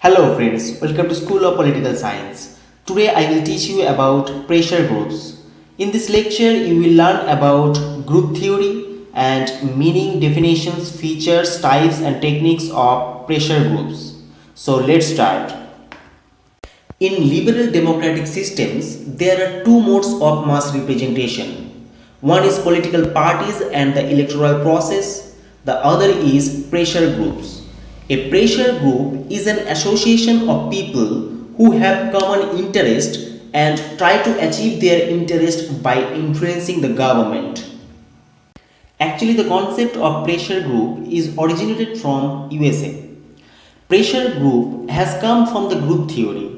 Hello friends, welcome to School of Political Science. Today I will teach you about pressure groups. In this lecture you will learn about group theory and meaning, definitions, features, types and techniques of pressure groups. So let's start. In liberal democratic systems, there are two modes of mass representation. One is political parties and the electoral process, the other is pressure groups. A pressure group is an association of people who have common interest and try to achieve their interest by influencing the government. Actually, the concept of pressure group is originated from USA. Pressure group has come from the group theory.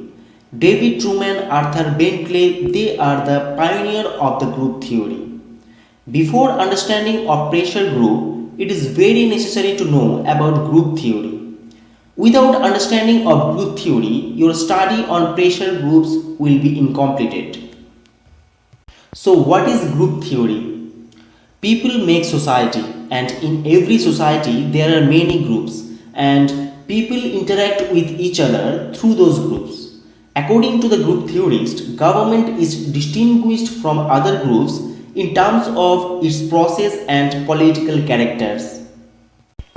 David Truman, Arthur Bentley, they are the pioneer of the group theory. Before understanding of pressure group, it is very necessary to know about group theory. Without understanding of group theory, your study on pressure groups will be incomplete. So what is group theory? People make society, and in every society there are many groups and people interact with each other through those groups. According to the group theorist, government is distinguished from other groups in terms of its process and political characters.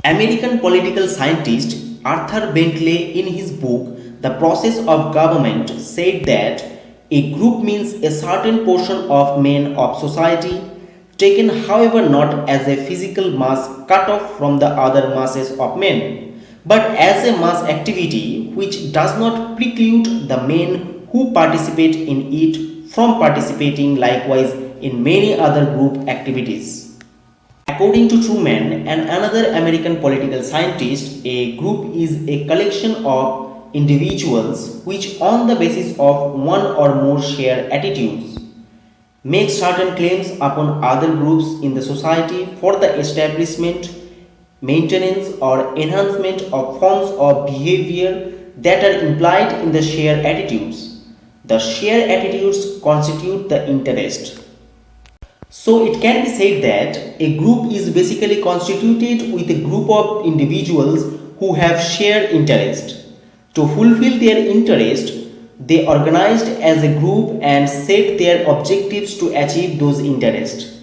American political scientist Arthur Bentley in his book The Process of Government said that a group means a certain portion of men of society, taken however not as a physical mass cut off from the other masses of men, but as a mass activity which does not preclude the men who participate in it from participating likewise in many other group activities. According to Truman and another American political scientist, a group is a collection of individuals which, on the basis of one or more shared attitudes, make certain claims upon other groups in the society for the establishment, maintenance, or enhancement of forms of behavior that are implied in the shared attitudes. The shared attitudes constitute the interest. So it can be said that a group is basically constituted with a group of individuals who have shared interest. To fulfill their interest, they organized as a group and set their objectives to achieve those interests.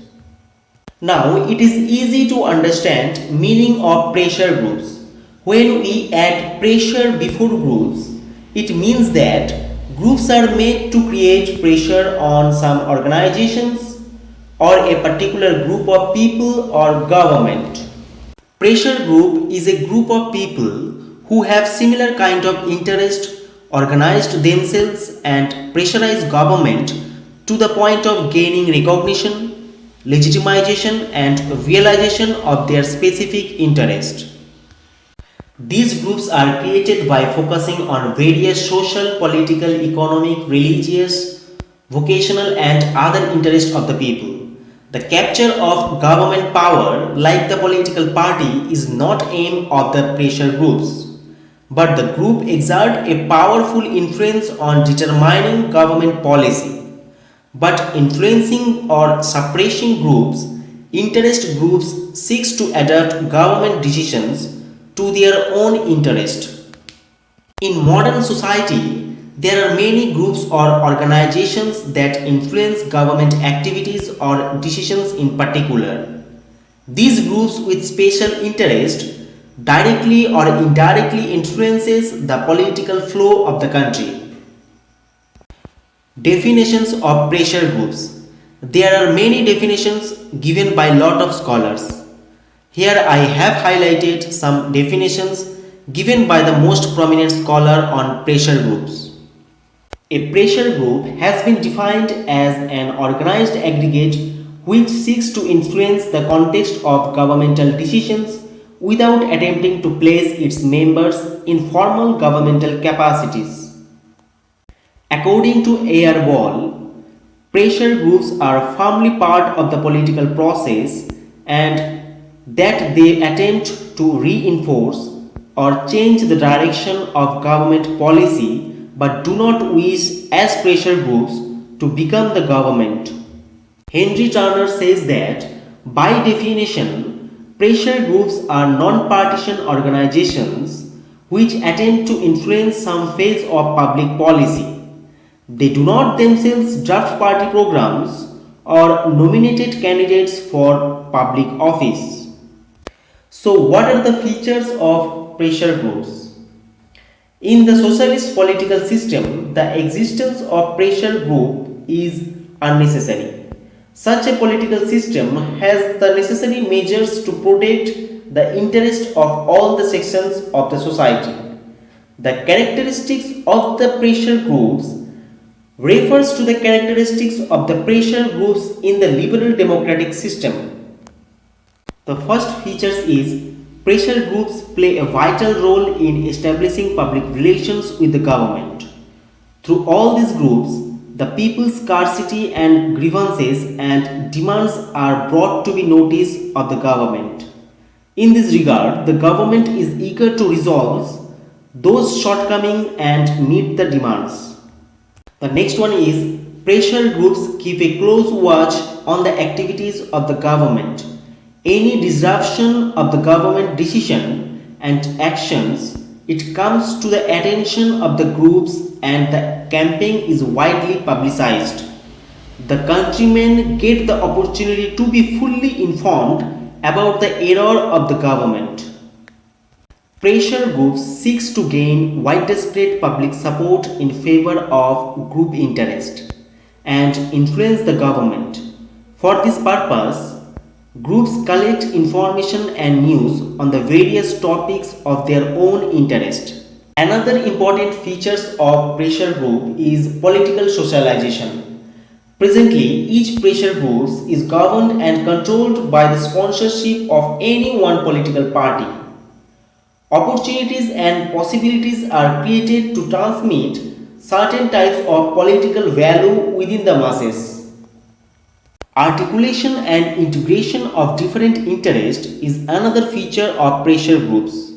Now it is easy to understand meaning of pressure groups. When we add pressure before groups, it means that groups are made to create pressure on some organizations or a particular group of people or government. Pressure group is a group of people who have similar kind of interest, organized themselves and pressurize government to the point of gaining recognition, legitimization and realization of their specific interest. These groups are created by focusing on various social, political, economic, religious, vocational and other interests of the people. The capture of government power, like the political party, is not aim of the pressure groups, but the group exert a powerful influence on determining government policy. But influencing or suppressing groups, interest groups seeks to adapt government decisions to their own interest. In modern society, there are many groups or organizations that influence government activities or decisions in particular. These groups with special interest directly or indirectly influences the political flow of the country. Definitions of pressure groups. There are many definitions given by lot of scholars. Here I have highlighted some definitions given by the most prominent scholar on pressure groups. A pressure group has been defined as an organized aggregate which seeks to influence the context of governmental decisions without attempting to place its members in formal governmental capacities. According to A.R. Wall, pressure groups are firmly part of the political process and that they attempt to reinforce or change the direction of government policy but do not wish as pressure groups to become the government. Henry Turner says that by definition, pressure groups are non-partisan organizations which attempt to influence some phase of public policy. They do not themselves draft party programs or nominated candidates for public office. So, what are the features of pressure groups? In the socialist political system, the existence of pressure group is unnecessary. Such a political system has the necessary measures to protect the interest of all the sections of the society. The characteristics of the pressure groups refers to the characteristics of the pressure groups in the liberal democratic system. The first features is pressure groups play a vital role in establishing public relations with the government. Through all these groups, the people's scarcity and grievances and demands are brought to be notice of the government. In this regard, the government is eager to resolve those shortcomings and meet the demands. The next one is pressure groups keep a close watch on the activities of the government. Any disruption of the government decision and actions, it comes to the attention of the groups and the campaign is widely publicized. The countrymen get the opportunity to be fully informed about the error of the government. Pressure groups seeks to gain widespread public support in favor of group interest and influence the government. For this purpose, groups collect information and news on the various topics of their own interest. Another important features of pressure group is political socialization. Presently, each pressure group is governed and controlled by the sponsorship of any one political party. Opportunities and possibilities are created to transmit certain types of political value within the masses. Articulation and integration of different interests is another feature of pressure groups.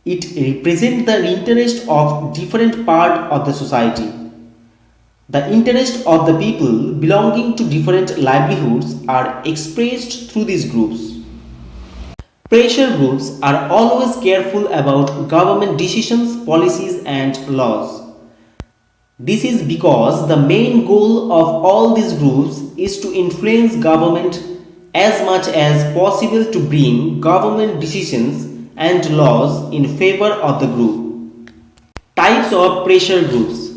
It represents the interest of different part of the society. The interest of the people belonging to different livelihoods are expressed through these groups. Pressure groups are always careful about government decisions, policies and laws. This is because the main goal of all these groups is to influence government as much as possible to bring government decisions and laws in favor of the group. Types of pressure groups.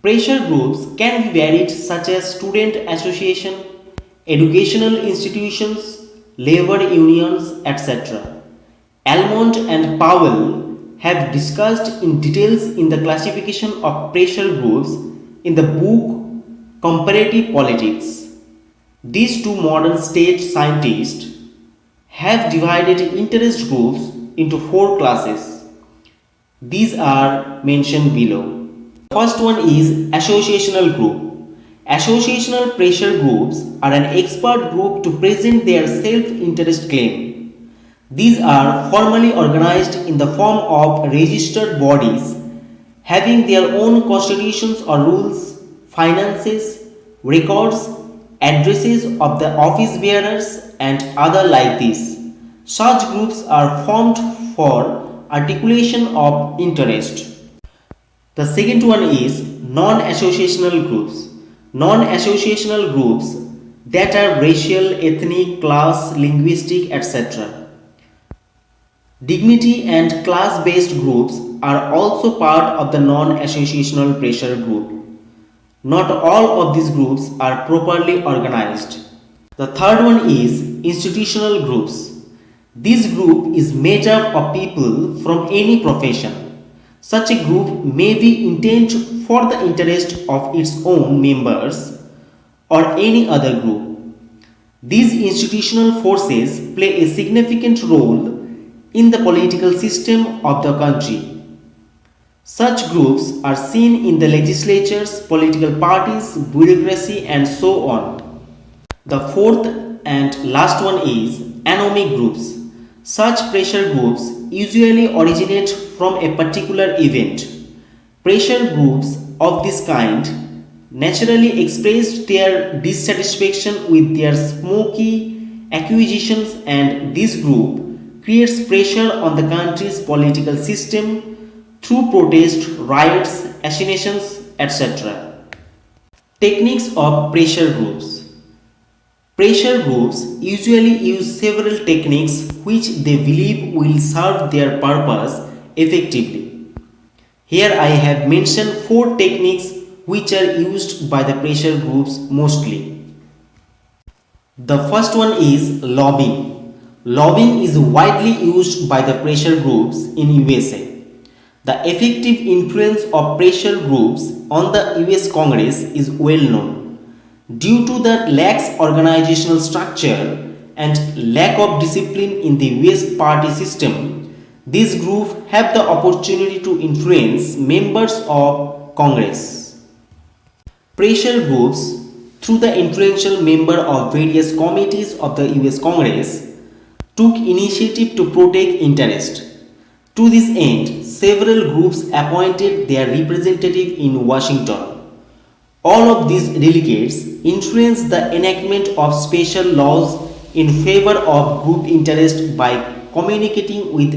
Pressure groups can be varied such as student association, educational institutions, labor unions, etc. Almond and Powell have discussed in details in the classification of pressure groups in the book Comparative Politics. These two modern state scientists have divided interest groups into 4 classes. These are mentioned below. The first one is associational group. Associational pressure groups are an expert group to present their self-interest claim. These are formally organized in the form of registered bodies having their own constitutions or rules, finances, records, addresses of the office bearers and other like this. Such groups are formed for articulation of interest. The second one is non-associational groups. Non-associational groups that are racial, ethnic, class, linguistic, etc. Dignity and class-based groups are also part of the non-associational pressure group. Not all of these groups are properly organized. The third one is institutional groups. This group is made up of people from any profession. Such a group may be intent for the interest of its own members or any other group. These institutional forces play a significant role in the political system of the country. Such groups are seen in the legislatures, political parties, bureaucracy and so on. The fourth and last one is anomic groups. Such pressure groups usually originate from a particular event. Pressure groups of this kind naturally expressed their dissatisfaction with their smoky accusations, and this group creates pressure on the country's political system through protest, riots, assassinations, etc. Techniques of pressure groups. Pressure groups usually use several techniques which they believe will serve their purpose effectively. Here I have mentioned 4 techniques which are used by the pressure groups mostly. The first one is lobbying. Lobbying is widely used by the pressure groups in USA. The effective influence of pressure groups on the US Congress is well known. Due to the lax organizational structure and lack of discipline in the US party system, these groups have the opportunity to influence members of Congress. Pressure groups, through the influential member of various committees of the US Congress, took initiative to protect interest. To this end, several groups appointed their representative in Washington. All of these delegates influenced the enactment of special laws in favor of group interest by communicating with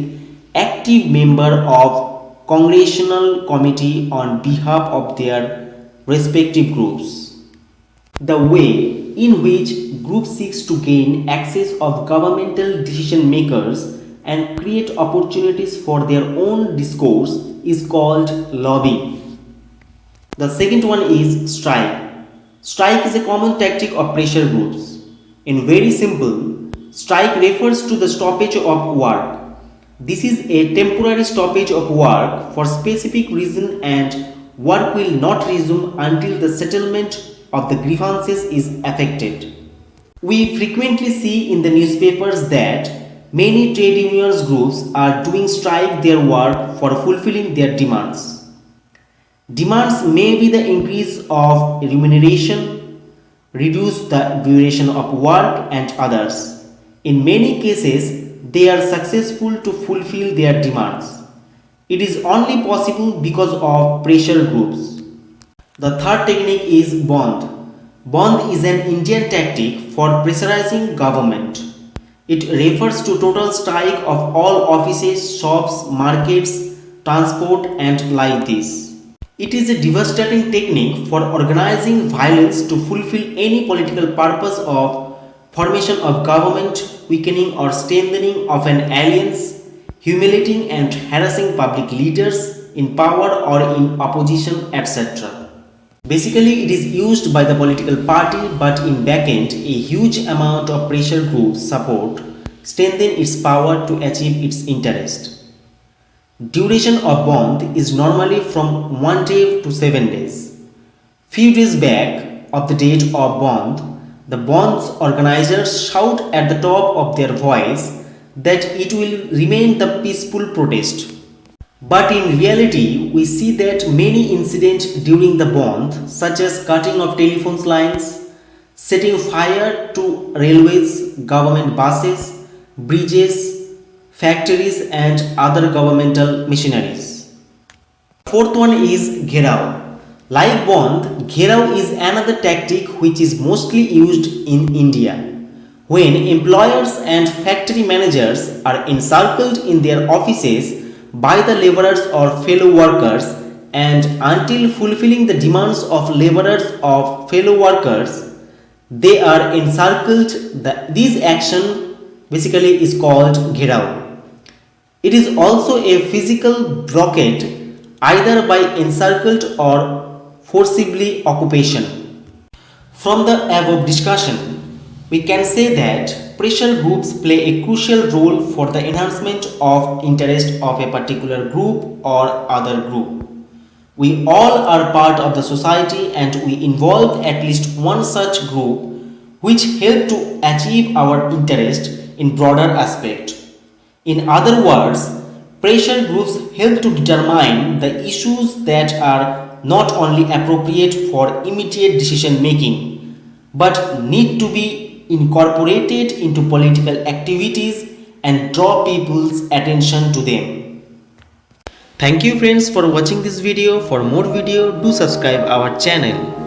active members of congressional committee on behalf of their respective groups. The way in which group seeks to gain access of governmental decision makers and create opportunities for their own discourse is called lobbying. The second one is strike. Strike is a common tactic of pressure groups. In very simple, strike refers to the stoppage of work. This is a temporary stoppage of work for specific reason and work will not resume until the settlement of the grievances is effected. We frequently see in the newspapers that many trade unions groups are doing strike their work for fulfilling their demands. Demands may be the increase of remuneration, reduce the duration of work and others. In many cases, they are successful to fulfill their demands. It is only possible because of pressure groups. The third technique is bond. Bond is an Indian tactic for pressurizing government. It refers to total strike of all offices, shops, markets, transport and like this. It is a devastating technique for organizing violence to fulfill any political purpose of formation of government, weakening or strengthening of an alliance, humiliating and harassing public leaders in power or in opposition, etc. Basically, it is used by the political party, but in backend, a huge amount of pressure group support strengthen its power to achieve its interest. Duration of bond is normally from 1 day to 7 days. Few days back of the date of bond, the bond's organizers shout at the top of their voice that it will remain the peaceful protest. But in reality, we see that many incidents during the bond, such as cutting of telephone lines, setting fire to railways, government buses, bridges, factories and other governmental machineries. Fourth one is Gherao. Like bond, Gherao is another tactic which is mostly used in India. When employers and factory managers are encircled in their offices by the laborers or fellow workers, and until fulfilling the demands of laborers or fellow workers, they are encircled. This action basically is called Gherao. It is also a physical blockade either by encircled or forcibly occupation. From the above discussion, we can say that pressure groups play a crucial role for the enhancement of interest of a particular group or other group. We all are part of the society and we involve at least one such group which help to achieve our interest in broader aspect. In other words, pressure groups help to determine the issues that are not only appropriate for immediate decision making, but need to be incorporated into political activities and draw people's attention to them. Thank you friends for watching this video. For more video, do subscribe our channel.